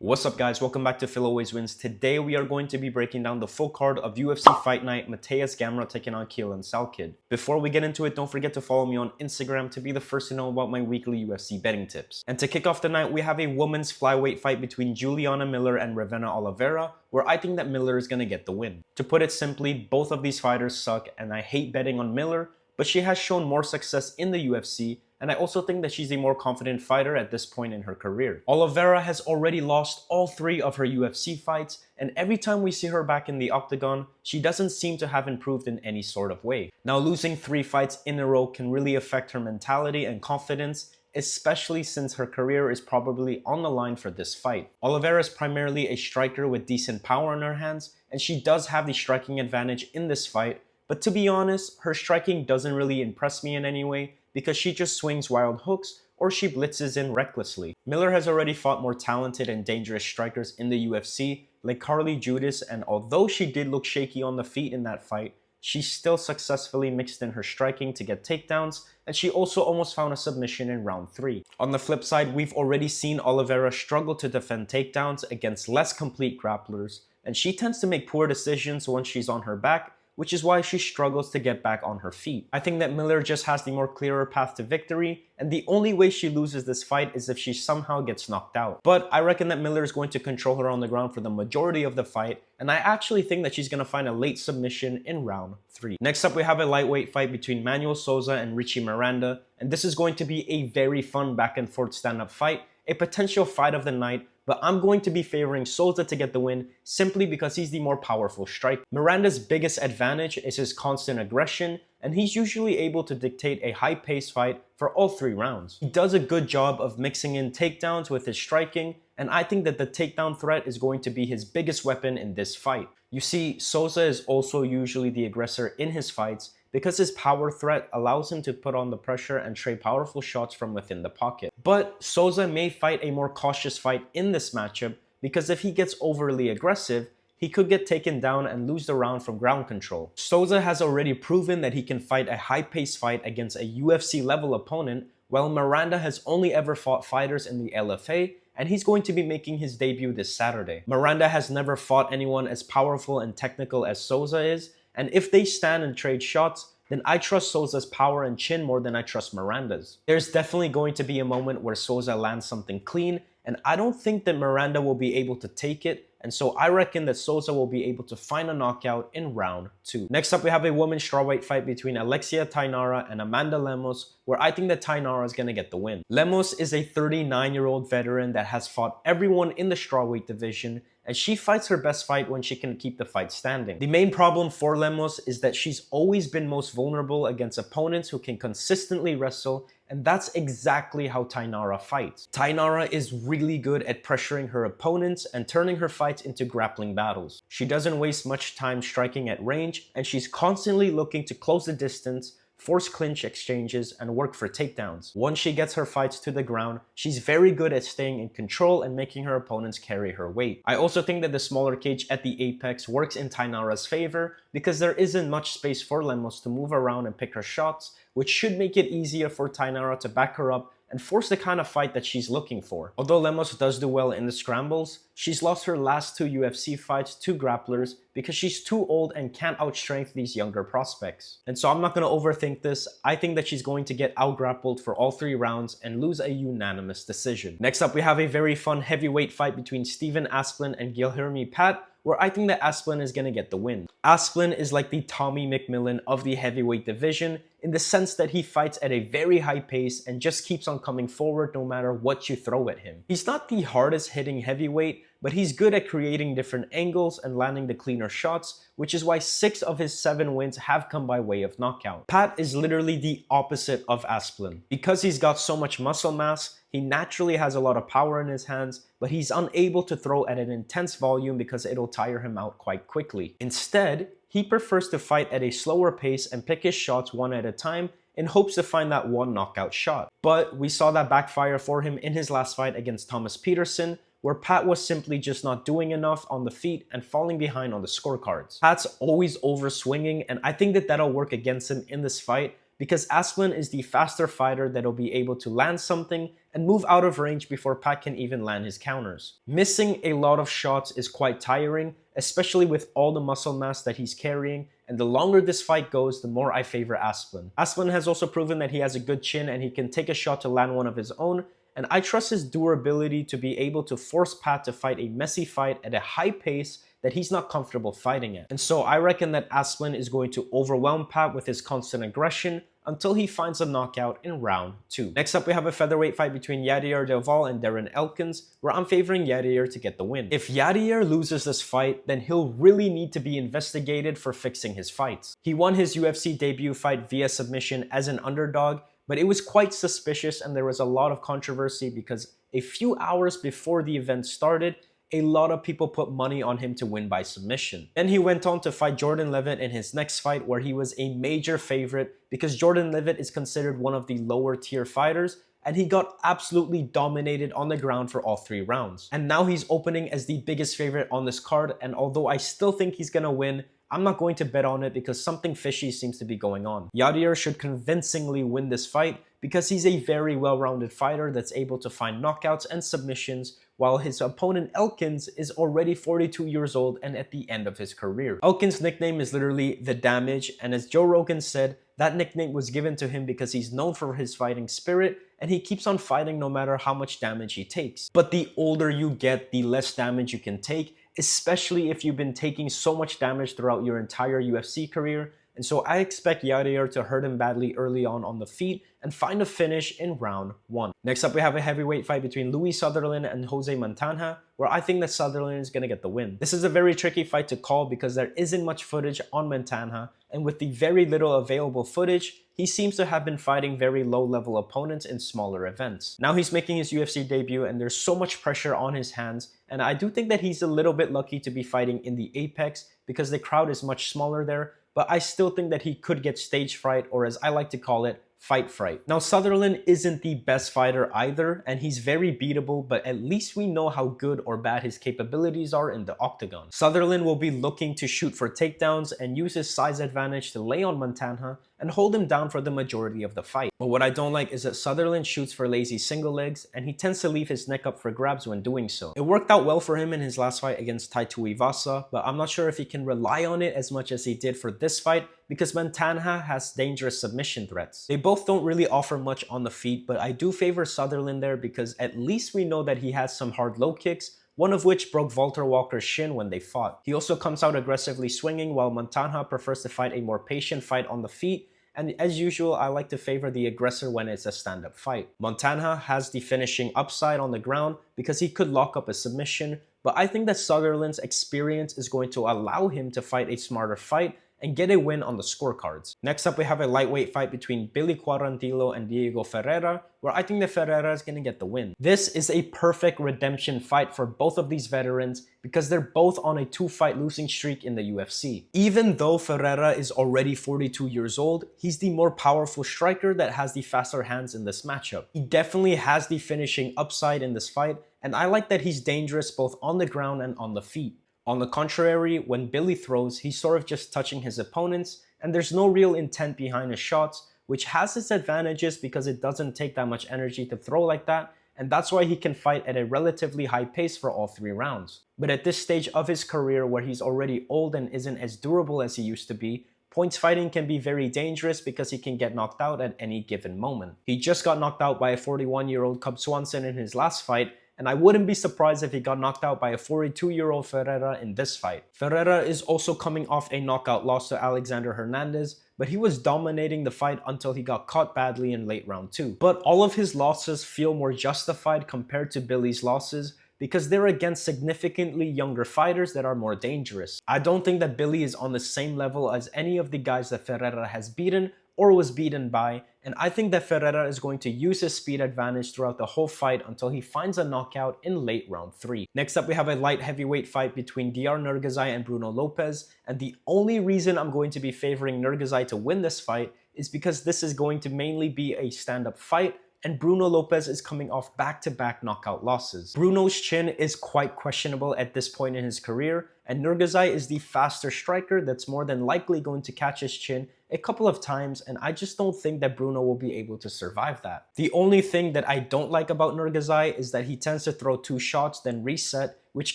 What's up guys, welcome back to Phil Always Wins. Today we are going to be breaking down the full card of UFC Fight Night, Mateusz Gamrot taking on Quillan Salkid. Before we get into it, don't forget to follow me on Instagram to be the first to know about my weekly UFC betting tips. And to kick off the night, we have a women's flyweight fight between Juliana Miller and Ravena Oliveira, where I think that Miller is going to get the win. To put it simply, both of these fighters suck and I hate betting on Miller, but she has shown more success in the UFC, and I also think that she's a more confident fighter at this point in her career. Oliveira has already lost all 3 of her UFC fights, and every time we see her back in the octagon, she doesn't seem to have improved in any sort of way. Now, losing 3 fights in a row can really affect her mentality and confidence, especially since her career is probably on the line for this fight. Oliveira is primarily a striker with decent power in her hands, and she does have the striking advantage in this fight, but to be honest, her striking doesn't really impress me in any way, because she just swings wild hooks or she blitzes in recklessly. Miller has already fought more talented and dangerous strikers in the UFC, like Carly Judas, and although she did look shaky on the feet in that fight, she still successfully mixed in her striking to get takedowns, and she also almost found a submission in round 3. On the flip side, we've already seen Oliveira struggle to defend takedowns against less complete grapplers, and she tends to make poor decisions once she's on her back, which is why she struggles to get back on her feet. I think that Miller just has the more clearer path to victory, and the only way she loses this fight is if she somehow gets knocked out. But I reckon that Miller is going to control her on the ground for the majority of the fight, and I actually think that she's going to find a late submission in round 3. Next up, we have a lightweight fight between Sousa and Richi Miranda, and this is going to be a very fun back and forth stand-up fight, a potential fight of the night, but I'm going to be favoring Sousa to get the win simply because he's the more powerful striker. Miranda's biggest advantage is his constant aggression, and he's usually able to dictate a high-paced fight for all 3 rounds. He does a good job of mixing in takedowns with his striking, and I think that the takedown threat is going to be his biggest weapon in this fight. You see, Sousa is also usually the aggressor in his fights, because his power threat allows him to put on the pressure and trade powerful shots from within the pocket. But Sousa may fight a more cautious fight in this matchup, because if he gets overly aggressive, he could get taken down and lose the round from ground control. Sousa has already proven that he can fight a high-paced fight against a UFC-level opponent, while Miranda has only ever fought fighters in the LFA, and he's going to be making his debut this Saturday. Miranda has never fought anyone as powerful and technical as Sousa is, and if they stand and trade shots, then I trust Sousa's power and chin more than I trust Miranda's. There's definitely going to be a moment where Sousa lands something clean, and I don't think that Miranda will be able to take it, and so I reckon that Sousa will be able to find a knockout in round 2. Next up, we have a women's strawweight fight between Alexia Thainara and Amanda Lemos, where I think that Thainara is going to get the win. Lemos is a 39-year-old veteran that has fought everyone in the strawweight division, and she fights her best fight when she can keep the fight standing. The main problem for Lemos is that she's always been most vulnerable against opponents who can consistently wrestle, and that's exactly how Thainara fights. Thainara is really good at pressuring her opponents and turning her fights into grappling battles. She doesn't waste much time striking at range, and she's constantly looking to close the distance, force clinch exchanges, and work for takedowns. Once she gets her fights to the ground, she's very good at staying in control and making her opponents carry her weight. I also think that the smaller cage at the apex works in Thainara's favor because there isn't much space for Lemos to move around and pick her shots, which should make it easier for Thainara to back her up and force the kind of fight that she's looking for. Although Lemos does do well in the scrambles, she's lost her last 2 UFC fights to grapplers because she's too old and can't outstrength these younger prospects. And so I'm not going to overthink this. I think that she's going to get outgrappled for all 3 rounds and lose a unanimous decision. Next up, we have a very fun heavyweight fight between Steven Asplund and Guilherme Pat, where I think that Asplund is going to get the win. Asplund is like the Tommy McMillan of the heavyweight division in the sense that he fights at a very high pace and just keeps on coming forward no matter what you throw at him. He's not the hardest hitting heavyweight, but he's good at creating different angles and landing the cleaner shots, which is why 6 of his 7 wins have come by way of knockout. Pat is literally the opposite of Asplund. Because he's got so much muscle mass, he naturally has a lot of power in his hands, but he's unable to throw at an intense volume because it'll tire him out quite quickly. Instead, he prefers to fight at a slower pace and pick his shots one at a time in hopes to find that one knockout shot. But we saw that backfire for him in his last fight against Thomas Peterson, where Pat was simply just not doing enough on the feet and falling behind on the scorecards. Pat's always over-swinging, and I think that that'll work against him in this fight because Asplund is the faster fighter that'll be able to land something and move out of range before Pat can even land his counters. Missing a lot of shots is quite tiring, especially with all the muscle mass that he's carrying, and the longer this fight goes, the more I favor Asplund. Asplund has also proven that he has a good chin and he can take a shot to land one of his own, and I trust his durability to be able to force Pat to fight a messy fight at a high pace that he's not comfortable fighting at. And so I reckon that Asplund is going to overwhelm Pat with his constant aggression until he finds a knockout in round 2. Next up, we have a featherweight fight between Yadier and Darren Elkins, where I'm favoring Yadier to get the win. If Yadier loses this fight, then he'll really need to be investigated for fixing his fights. He won his UFC debut fight via submission as an underdog, but it was quite suspicious and there was a lot of controversy because a few hours before the event started, a lot of people put money on him to win by submission. Then he went on to fight Jordan Levitt in his next fight, where he was a major favorite because Jordan Levitt is considered one of the lower tier fighters, and he got absolutely dominated on the ground for all 3 rounds. And now he's opening as the biggest favorite on this card, and although I still think he's gonna win, I'm not going to bet on it because something fishy seems to be going on. Yadier should convincingly win this fight because he's a very well-rounded fighter that's able to find knockouts and submissions, while his opponent Elkins is already 42 years old and at the end of his career. Elkins' nickname is literally The Damage, and as Joe Rogan said, that nickname was given to him because he's known for his fighting spirit and he keeps on fighting no matter how much damage he takes. But the older you get, the less damage you can take, especially if you've been taking so much damage throughout your entire UFC career. And so I expect Yadier to hurt him badly early on the feet and find a finish in round 1. Next up, we have a heavyweight fight between Louie Sutherland and Jose Montanha, where I think that Sutherland is going to get the win. This is a very tricky fight to call because there isn't much footage on Montanha, and with the very little available footage, he seems to have been fighting very low-level opponents in smaller events. Now he's making his UFC debut and there's so much pressure on his hands, and I do think that he's a little bit lucky to be fighting in the Apex because the crowd is much smaller there, but I still think that he could get stage fright, or as I like to call it, fight fright. Now Sutherland isn't the best fighter either, and he's very beatable, but at least we know how good or bad his capabilities are in the octagon. Sutherland will be looking to shoot for takedowns and use his size advantage to lay on Montanha and hold him down for the majority of the fight. But what I don't like is that Sutherland shoots for lazy single legs and he tends to leave his neck up for grabs when doing so. It worked out well for him in his last fight against Tai Tuivasa, but I'm not sure if he can rely on it as much as he did for this fight because Montanha has dangerous submission threats. They both don't really offer much on the feet, but I do favor Sutherland there because at least we know that he has some hard low kicks, one of which broke Walter Walker's shin when they fought. He also comes out aggressively swinging, while Montanha prefers to fight a more patient fight on the feet, and as usual, I like to favor the aggressor when it's a stand-up fight. Montanha has the finishing upside on the ground because he could lock up a submission, but I think that Sutherland's experience is going to allow him to fight a smarter fight and get a win on the scorecards. Next up, we have a lightweight fight between Billy Quarantillo and Diego Ferreira, where I think that Ferreira is going to get the win. This is a perfect redemption fight for both of these veterans because they're both on a 2-fight losing streak in the UFC. Even though Ferreira is already 42 years old, he's the more powerful striker that has the faster hands in this matchup. He definitely has the finishing upside in this fight, and I like that he's dangerous both on the ground and on the feet. On the contrary, when Billy throws, he's sort of just touching his opponents, and there's no real intent behind his shots, which has its advantages because it doesn't take that much energy to throw like that, and that's why he can fight at a relatively high pace for all 3 rounds. But at this stage of his career where he's already old and isn't as durable as he used to be, points fighting can be very dangerous because he can get knocked out at any given moment. He just got knocked out by a 41-year-old Cub Swanson in his last fight, and I wouldn't be surprised if he got knocked out by a 42-year-old Ferreira in this fight. Ferreira is also coming off a knockout loss to Alexander Hernandez, but he was dominating the fight until he got caught badly in late round 2. But all of his losses feel more justified compared to Billy's losses because they're against significantly younger fighters that are more dangerous. I don't think that Billy is on the same level as any of the guys that Ferreira has beaten or was beaten by, and I think that Ferreira is going to use his speed advantage throughout the whole fight until he finds a knockout in late round 3. Next up, we have a light heavyweight fight between Diyar Nurgozhay and Bruno Lopes, and the only reason I'm going to be favoring Nurgozhay to win this fight is because this is going to mainly be a stand-up fight, and Bruno Lopes is coming off back-to-back knockout losses. Bruno's chin is quite questionable at this point in his career, and Nurgozhay is the faster striker that's more than likely going to catch his chin a couple of times, and I just don't think that Bruno will be able to survive that. The only thing that I don't like about Nurgozhay is that he tends to throw 2 shots then reset, which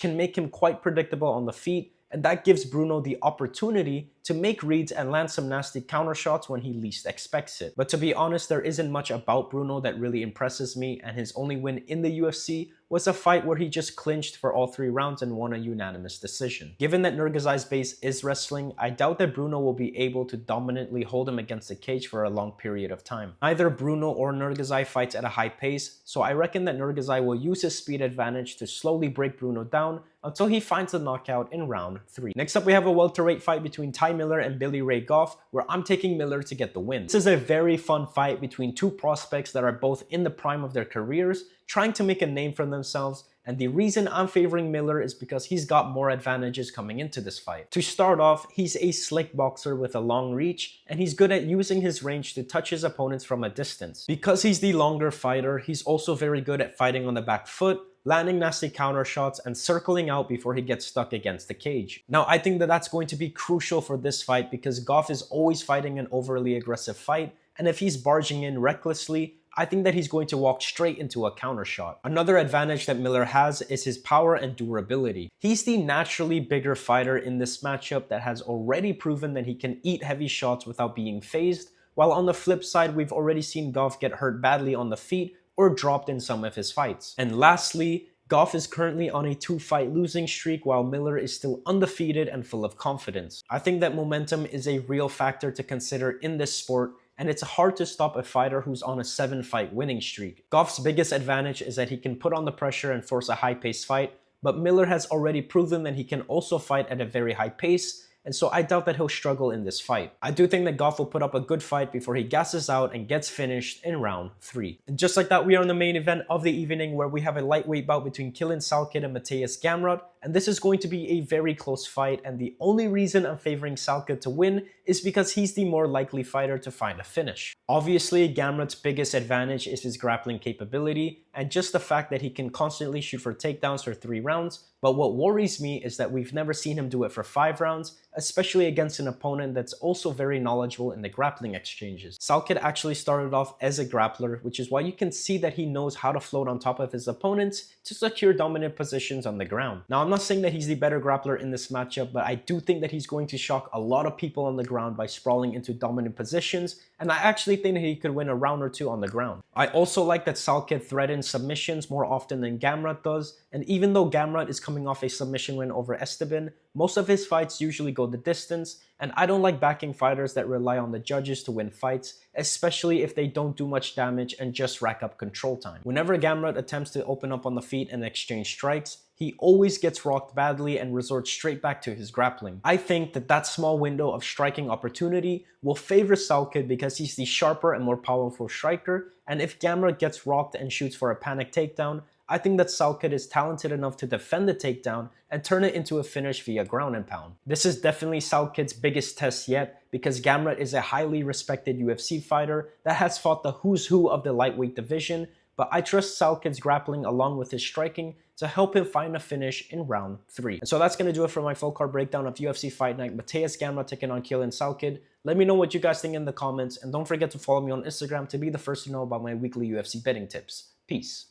can make him quite predictable on the feet, and that gives Bruno the opportunity to make reads and land some nasty counter shots when he least expects it. But to be honest, there isn't much about Bruno that really impresses me, and his only win in the UFC was a fight where he just clinched for all 3 rounds and won a unanimous decision. Given that Nurgozhay's base is wrestling, I doubt that Bruno will be able to dominantly hold him against the cage for a long period of time. Neither Bruno or Nurgozhay fights at a high pace, so I reckon that Nurgozhay will use his speed advantage to slowly break Bruno down until he finds a knockout in round 3. Next up, we have a welterweight fight between Ty Miller and Billy Ray Goff, where I'm taking Miller to get the win. This is a very fun fight between 2 prospects that are both in the prime of their careers, trying to make a name for themselves, and the reason I'm favoring Miller is because he's got more advantages coming into this fight. To start off, he's a slick boxer with a long reach, and he's good at using his range to touch his opponents from a distance. Because he's the longer fighter, he's also very good at fighting on the back foot, landing nasty counter shots, and circling out before he gets stuck against the cage. Now, I think that that's going to be crucial for this fight because Goff is always fighting an overly aggressive fight, and if he's barging in recklessly, I think that he's going to walk straight into a counter shot. Another advantage that Miller has is his power and durability. He's the naturally bigger fighter in this matchup that has already proven that he can eat heavy shots without being phased, while on the flip side, we've already seen Goff get hurt badly on the feet or dropped in some of his fights. And lastly, Goff is currently on a 2-fight losing streak while Miller is still undefeated and full of confidence. I think that momentum is a real factor to consider in this sport, and it's hard to stop a fighter who's on a 7-fight winning streak. Goff's biggest advantage is that he can put on the pressure and force a high-paced fight, but Miller has already proven that he can also fight at a very high pace, and so I doubt that he'll struggle in this fight. I do think that Goff will put up a good fight before he gasses out and gets finished in round 3. And just like that, we are in the main event of the evening where we have a lightweight bout between Quillan, Salkid, and Mateusz Gamrot, and this is going to be a very close fight, and the only reason I'm favoring Salkid to win is because he's the more likely fighter to find a finish. Obviously, Gamrot's biggest advantage is his grappling capability, and just the fact that he can constantly shoot for takedowns for 3 rounds, but what worries me is that we've never seen him do it for 5 rounds, especially against an opponent that's also very knowledgeable in the grappling exchanges. Salkid actually started off as a grappler, which is why you can see that he knows how to float on top of his opponents to secure dominant positions on the ground. Now, I'm not saying that he's the better grappler in this matchup, but I do think that he's going to shock a lot of people on the ground by sprawling into dominant positions, and I actually think that he could win a round or 2 on the ground. I also like that Salkid threatens submissions more often than Gamrot does, and even though Gamrot is coming off a submission win over Esteban, most of his fights usually go the distance, and I don't like backing fighters that rely on the judges to win fights, especially if they don't do much damage and just rack up control time. Whenever Gamrot attempts to open up on the feet and exchange strikes, he always gets rocked badly and resorts straight back to his grappling. I think that that small window of striking opportunity will favor Salkid because he's the sharper and more powerful striker, and if Gamrot gets rocked and shoots for a panic takedown, I think that Salkid is talented enough to defend the takedown and turn it into a finish via ground and pound. This is definitely Salkid's biggest test yet because Gamrot is a highly respected UFC fighter that has fought the who's who of the lightweight division, but I trust Salkid's grappling along with his striking to help him find a finish in round 3. And so that's going to do it for my full card breakdown of UFC Fight Night, Mateusz Gamrot taking on Quillan Salkid. Let me know what you guys think in the comments, and don't forget to follow me on Instagram to be the first to know about my weekly UFC betting tips. Peace.